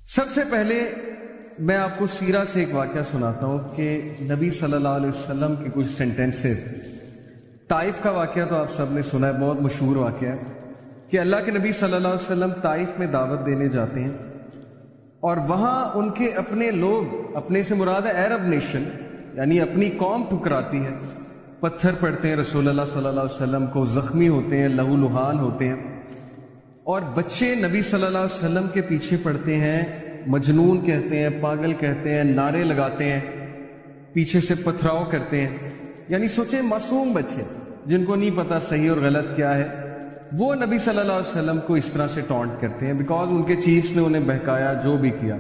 سب سے پہلے میں آپ کو سیرہ سے ایک واقعہ سناتا ہوں کہ نبی صلی اللہ علیہ وسلم کے کچھ سینٹنسز. طائف کا واقعہ تو آپ سب نے سنا ہے، بہت مشہور واقعہ ہے کہ اللہ کے نبی صلی اللہ علیہ وسلم طائف میں دعوت دینے جاتے ہیں اور وہاں ان کے اپنے لوگ، اپنے سے مراد ہے عرب نیشن، یعنی اپنی قوم ٹھکراتی ہے، پتھر پڑتے ہیں رسول اللہ صلی اللہ علیہ وسلم کو، زخمی ہوتے ہیں، لہو لہان ہوتے ہیں، اور بچے نبی صلی اللہ علیہ وسلم کے پیچھے پڑتے ہیں، مجنون کہتے ہیں، پاگل کہتے ہیں، نعرے لگاتے ہیں، پیچھے سے پتھراؤ کرتے ہیں. یعنی سوچیں معصوم بچے جن کو نہیں پتا صحیح اور غلط کیا ہے، وہ نبی صلی اللہ علیہ وسلم کو اس طرح سے ٹونٹ کرتے ہیں بیکاز ان کے چیفز نے انہیں بہکایا، جو بھی کیا.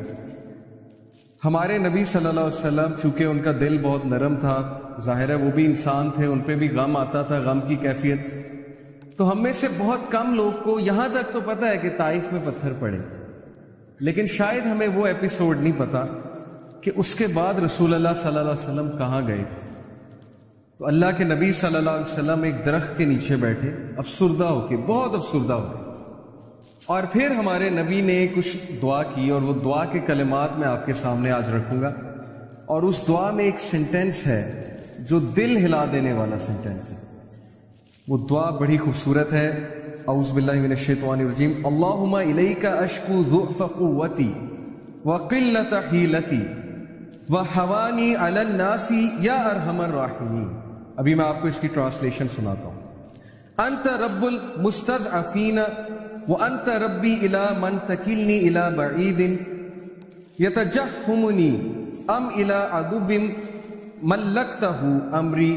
ہمارے نبی صلی اللہ علیہ وسلم چونکہ ان کا دل بہت نرم تھا، ظاہر ہے وہ بھی انسان تھے، ان پہ بھی غم آتا تھا، غم کی کیفیت. تو ہم میں سے بہت کم لوگ کو یہاں تک تو پتہ ہے کہ طائف میں پتھر پڑے، لیکن شاید ہمیں وہ ایپیسوڈ نہیں پتا کہ اس کے بعد رسول اللہ صلی اللہ علیہ وسلم کہاں گئے. تو اللہ کے نبی صلی اللہ علیہ وسلم ایک درخت کے نیچے بیٹھے، افسردہ ہو کے، بہت افسردہ ہو کے، اور پھر ہمارے نبی نے کچھ دعا کی، اور وہ دعا کے کلمات میں آپ کے سامنے آج رکھوں گا. اور اس دعا میں ایک سینٹنس ہے جو دل ہلا دینے والا سینٹنس ہے. وہ دعا بڑی خوبصورت ہے. اعوذ باللہ من الشیطان الرجیم. اللہم الیک اشکو ضعف قوتی وقلت حیلتی وحوانی علی الناس یا ارحم الراحمین. ابھی میں آپ کو اس کی ٹرانسلیشن سناتا ہوں. انت رب المستضعفین وانت ربی الی من تکلنی الی بعید یتجہمنی ام الی عدو ملکتہ امری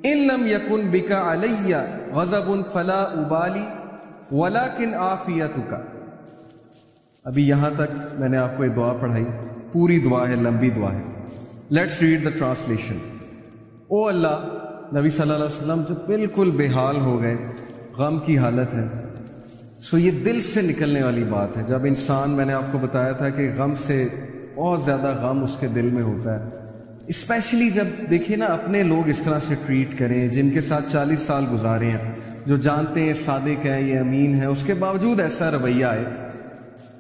ان لم یکن بک علی غضب فلا ابالی ولکن عافیتک. ابھی یہاں تک میں نے آپ کو یہ دعا پڑھائی، پوری دعا ہے، لمبی دعا ہے. Let's read the translation. O اللہ، نبی صلی اللہ علیہ وسلم جو بالکل بے حال ہو گئے، غم کی حالت ہے. سو یہ دل سے نکلنے والی بات ہے. جب انسان، میں نے آپ کو بتایا تھا کہ غم سے بہت زیادہ غم اس کے دل میں ہوتا ہے، اسپیشلی جب دیکھیے نا اپنے لوگ اس طرح سے ٹریٹ کریں جن کے ساتھ 40 سال گزارے ہیں، جو جانتے ہیں صادق ہیں، یہ امین ہے، اس کے باوجود ایسا رویہ آئے.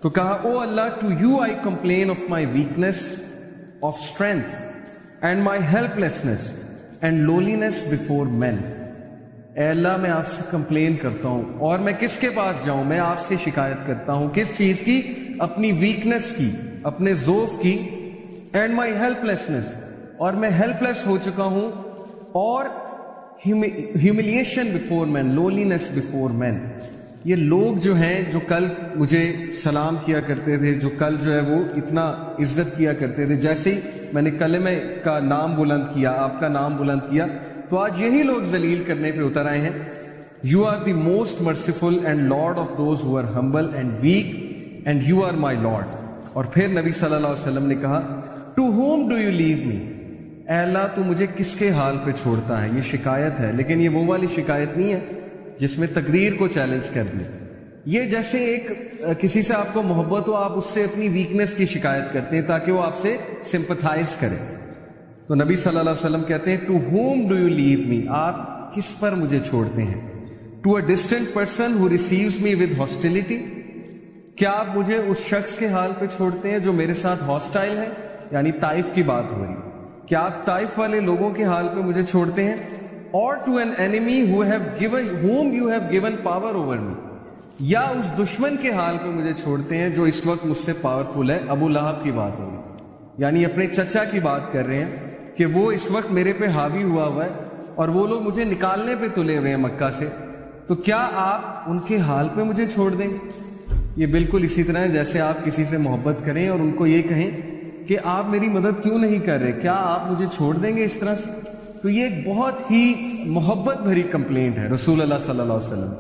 تو کہا او اللہ، to you I complain of my weakness of strength and my helplessness and lowliness before men. اے اللہ، میں آپ سے کمپلین کرتا ہوں، اور میں کس کے پاس جاؤں؟ میں آپ سے شکایت کرتا ہوں. کس چیز کی؟ اپنی ویکنیس کی، اپنے ضعف کی. اینڈ مائی ہیلپ لیسنس، اور میں ہیلپ لیس ہو چکا ہوں. اور ہیوملیشن بفور مین، لولینس بفور مین. یہ لوگ جو ہیں، جو کل مجھے سلام کیا کرتے تھے، جو کل جو ہے وہ اتنا عزت کیا کرتے تھے، جیسے ہی میں نے کلمہ کا نام بلند کیا، آپ کا نام بلند کیا، تو آج یہی لوگ ذلیل کرنے پہ اتر آئے ہیں. You are the most merciful and lord of those who are humble and weak and you are my lord. اور پھر نبی صلی اللہ علیہ وسلم نے کہا to whom do you leave me. اے اللہ، تو مجھے کس کے حال پہ چھوڑتا ہے؟ یہ شکایت ہے، لیکن یہ وہ والی شکایت نہیں ہے جس میں تقدیر کو چیلنج کر دیں. یہ جیسے ایک کسی سے آپ کو محبت ہو، آپ اس سے اپنی ویکنیس کی شکایت کرتے ہیں تاکہ وہ آپ سے سمپتھائز کرے. تو نبی صلی اللہ علیہ وسلم کہتے ہیں to whom do you leave me, آپ کس پر مجھے چھوڑتے ہیں؟ To a distant person who receives me with hostility, کیا آپ مجھے اس شخص کے حال پہ چھوڑتے ہیں جو میرے ساتھ ہاسٹائل ہے؟ یعنی طائف کی بات ہو رہی. کیا آپ طائف والے لوگوں کے حال پہ مجھے چھوڑتے ہیں؟ اور to an enemy whom you have given power over me، یا اس دشمن کے حال پہ مجھے چھوڑتے ہیں جو اس وقت مجھ سے پاورفل ہے. ابو لہب کی بات ہوگی، یعنی اپنے چچا کی بات کر رہے ہیں کہ وہ اس وقت میرے پہ حاوی ہوا ہے اور وہ لوگ مجھے نکالنے پہ تلے ہوئے ہیں مکہ سے. تو کیا آپ ان کے حال پہ مجھے چھوڑ دیں؟ یہ بالکل اسی طرح ہے جیسے آپ کسی سے محبت کریں اور ان کو یہ کہیں کہ آپ میری مدد کیوں نہیں کر رہے، کیا آپ مجھے چھوڑ دیں گے اس طرح سے؟ تو یہ ایک بہت ہی محبت بھری کمپلینٹ ہے رسول اللہ صلی اللہ علیہ وسلم.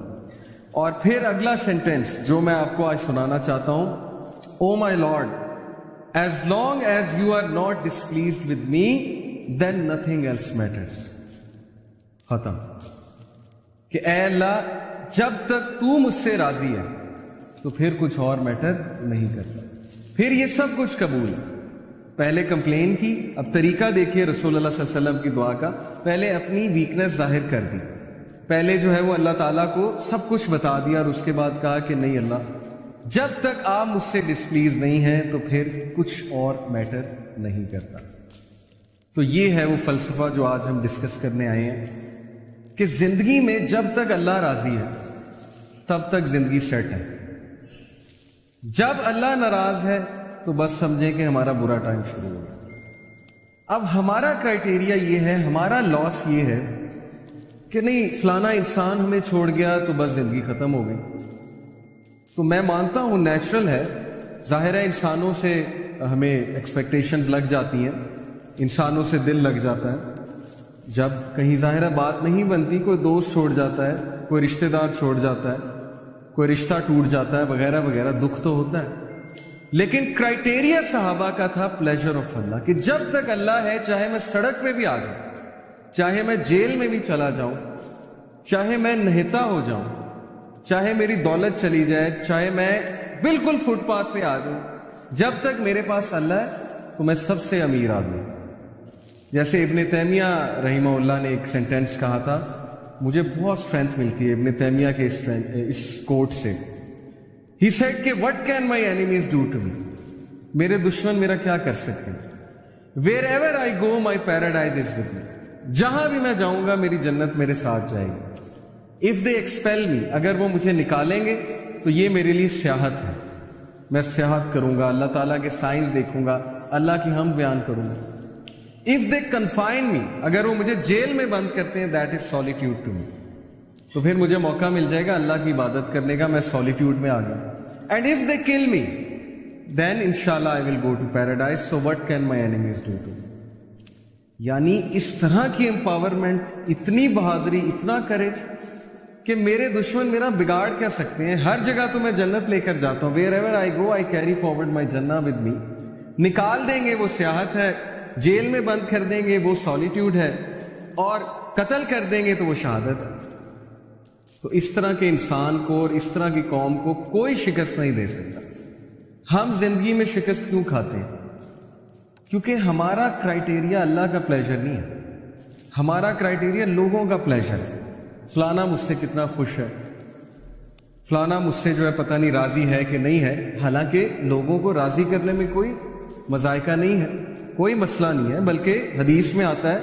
اور پھر اگلا سینٹنس جو میں آپ کو آج سنانا چاہتا ہوں، O my Lord, as long as you are not displeased with me then nothing else matters. ختم. کہ اے اللہ، جب تک تو مجھ سے راضی ہے تو پھر کچھ اور میٹر نہیں کرتا، پھر یہ سب کچھ قبول ہے. پہلے کمپلین کی، اب طریقہ دیکھیے رسول اللہ صلی اللہ علیہ وسلم کی دعا کا. پہلے اپنی ویکنیس ظاہر کر دی، پہلے جو ہے وہ اللہ تعالیٰ کو سب کچھ بتا دیا، اور اس کے بعد کہا کہ نہیں اللہ، جب تک آپ مجھ سے ڈسپلیز نہیں ہیں تو پھر کچھ اور میٹر نہیں کرتا. تو یہ ہے وہ فلسفہ جو آج ہم ڈسکس کرنے آئے ہیں کہ زندگی میں جب تک اللہ راضی ہے تب تک زندگی سیٹ ہے. جب اللہ ناراض ہے تو بس سمجھیں کہ ہمارا برا ٹائم شروع ہو گیا. اب ہمارا کرائٹیریا یہ ہے, ہمارا لاس یہ ہے کہ نہیں فلانا انسان ہمیں چھوڑ گیا تو بس زندگی ختم ہو گئی. تو میں مانتا ہوں نیچرل ہے, ظاہر ہے انسانوں سے ہمیں ایکسپیکٹیشنز لگ جاتی ہیں, انسانوں سے دل لگ جاتا ہے. جب کہیں ظاہر بات نہیں بنتی, کوئی دوست چھوڑ جاتا ہے, کوئی رشتہ دار چھوڑ جاتا ہے, کوئی رشتہ ٹوٹ جاتا ہے وغیرہ وغیرہ, دکھ تو ہوتا ہے. لیکن کرائٹیریا صحابہ کا تھا پلیجر آف اللہ, کہ جب تک اللہ ہے چاہے میں سڑک پہ بھی آ جاؤں, چاہے میں جیل میں بھی چلا جاؤں, چاہے میں نہتا ہو جاؤں, چاہے میری دولت چلی جائے, چاہے میں بالکل فٹ پاتھ پہ آ جاؤں, جب تک میرے پاس اللہ ہے تو میں سب سے امیر آدمی. جیسے ابن تیمیہ رحمہ اللہ نے ایک سینٹینس کہا تھا, مجھے بہت اسٹرینتھ ملتی ہے ابن تیمیہ کے اس کوٹ سے. He said کہ what can my enemies do to me, میرے دشمن میرا کیا کر سکتے ہیں. Wherever I go my paradise is with me, جہاں بھی میں جاؤں گا میری جنت میرے ساتھ جائے گی. If they expel me, اگر وہ مجھے نکالیں گے تو یہ میرے لیے سیاحت ہے, میں سیاحت کروں گا, اللہ تعالیٰ کے سائنس دیکھوں گا, اللہ کی حمد بیان کروں گا. If they confine me, اگر وہ مجھے جیل میں بند کرتے ہیں, that is solitude to me, تو پھر مجھے موقع مل جائے گا اللہ کی عبادت کرنے کا, میں سولیٹیوڈ میں آ گیا. And if they kill me, then inshallah I will go to paradise, so what can my enemies do to me. یعنی اس طرح کی امپاورمنٹ, اتنی بہادری, اتنا کریج کہ میرے دشمن میرا بگاڑ کیا سکتے ہیں. ہر جگہ تو میں جنت لے کر جاتا ہوں. Wherever I go I carry forward my Jannah with me. نکال دیں گے وہ سیاحت ہے, جیل میں بند کر دیں گے وہ سولیٹیوڈ ہے, اور قتل کر دیں گے تو وہ شہادت ہے. تو اس طرح کے انسان کو اور اس طرح کی قوم کو کوئی شکست نہیں دے سکتا. ہم زندگی میں شکست کیوں کھاتے ہیں؟ کیونکہ ہمارا کرائٹیریا اللہ کا پلیجر نہیں ہے, ہمارا کرائٹیریا لوگوں کا پلیجر ہے. فلانا مجھ سے کتنا خوش ہے, فلانا مجھ سے جو ہے پتہ نہیں راضی ہے کہ نہیں ہے. حالانکہ لوگوں کو راضی کرنے میں کوئی مذائقہ نہیں ہے, کوئی مسئلہ نہیں ہے, بلکہ حدیث میں آتا ہے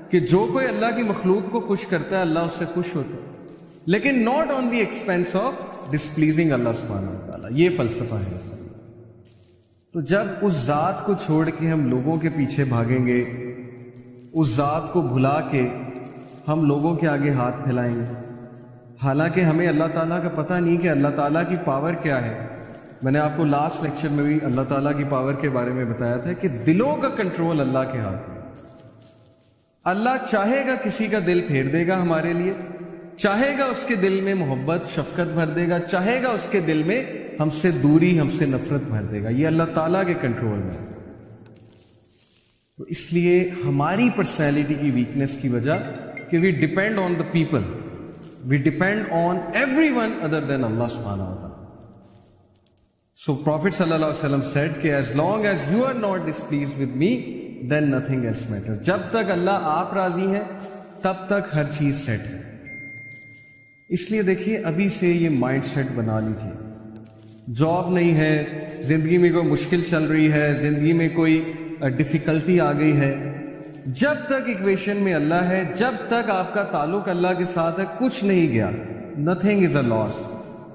کہ جو کوئی اللہ کی مخلوق کو خوش کرتا ہے اللہ اس سے خوش ہوتا ہے, لیکن not on the expense of displeasing اللہ سبحانہ و تعالیٰ. یہ فلسفہ ہے اصل. تو جب اس ذات کو چھوڑ کے ہم لوگوں کے پیچھے بھاگیں گے, اس ذات کو بھلا کے ہم لوگوں کے آگے ہاتھ پھیلائیں گے, حالانکہ ہمیں اللہ تعالیٰ کا پتہ نہیں کہ اللہ تعالیٰ کی پاور کیا ہے. میں نے آپ کو لاسٹ لیکچر میں بھی اللہ تعالیٰ کی پاور کے بارے میں بتایا تھا کہ دلوں کا کنٹرول اللہ کے ہاتھ میں. اللہ چاہے گا کسی کا دل پھیر دے گا ہمارے لیے, چاہے گا اس کے دل میں محبت شفقت بھر دے گا, چاہے گا اس کے دل میں ہم سے دوری ہم سے نفرت بھر دے گا. یہ اللہ تعالیٰ کے کنٹرول میں. تو اس لیے ہماری پرسنالٹی کی ویکنس کی وجہ کہ we depend on the people, we depend on everyone other than اللہ سبحانہ و تعالیٰ. سو پروفٹ صلی اللہ علیہ وسلم سیڈ کہ as long as you are not displeased with me then nothing else matters. جب تک اللہ آپ راضی ہیں تب تک ہر چیز سیٹ ہے. اس لیے دیکھیے ابھی سے یہ مائنڈ سیٹ بنا لیجیے. جاب نہیں ہے, زندگی میں کوئی مشکل چل رہی ہے, زندگی میں کوئی ڈیفیکلٹی آ گئی ہے, جب تک ایکویشن میں اللہ ہے, جب تک آپ کا تعلق اللہ کے ساتھ ہے, کچھ نہیں گیا. نتھنگ از اے لاس.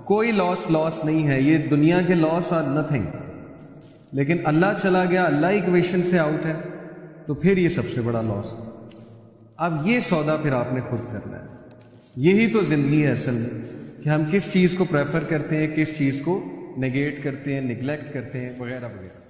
کوئی لاس نہیں ہے. یہ دنیا کے لاس آر نتھنگ. لیکن اللہ چلا گیا, اللہ ایکویشن سے آؤٹ ہے, تو پھر یہ سب سے بڑا لاس. اب یہ سودا پھر آپ نے خود کرنا ہے. یہی تو زندگی ہے اصل میں, کہ ہم کس چیز کو پریفر کرتے ہیں, کس چیز کو نیگیٹ کرتے ہیں, نگلیکٹ کرتے ہیں وغیرہ وغیرہ.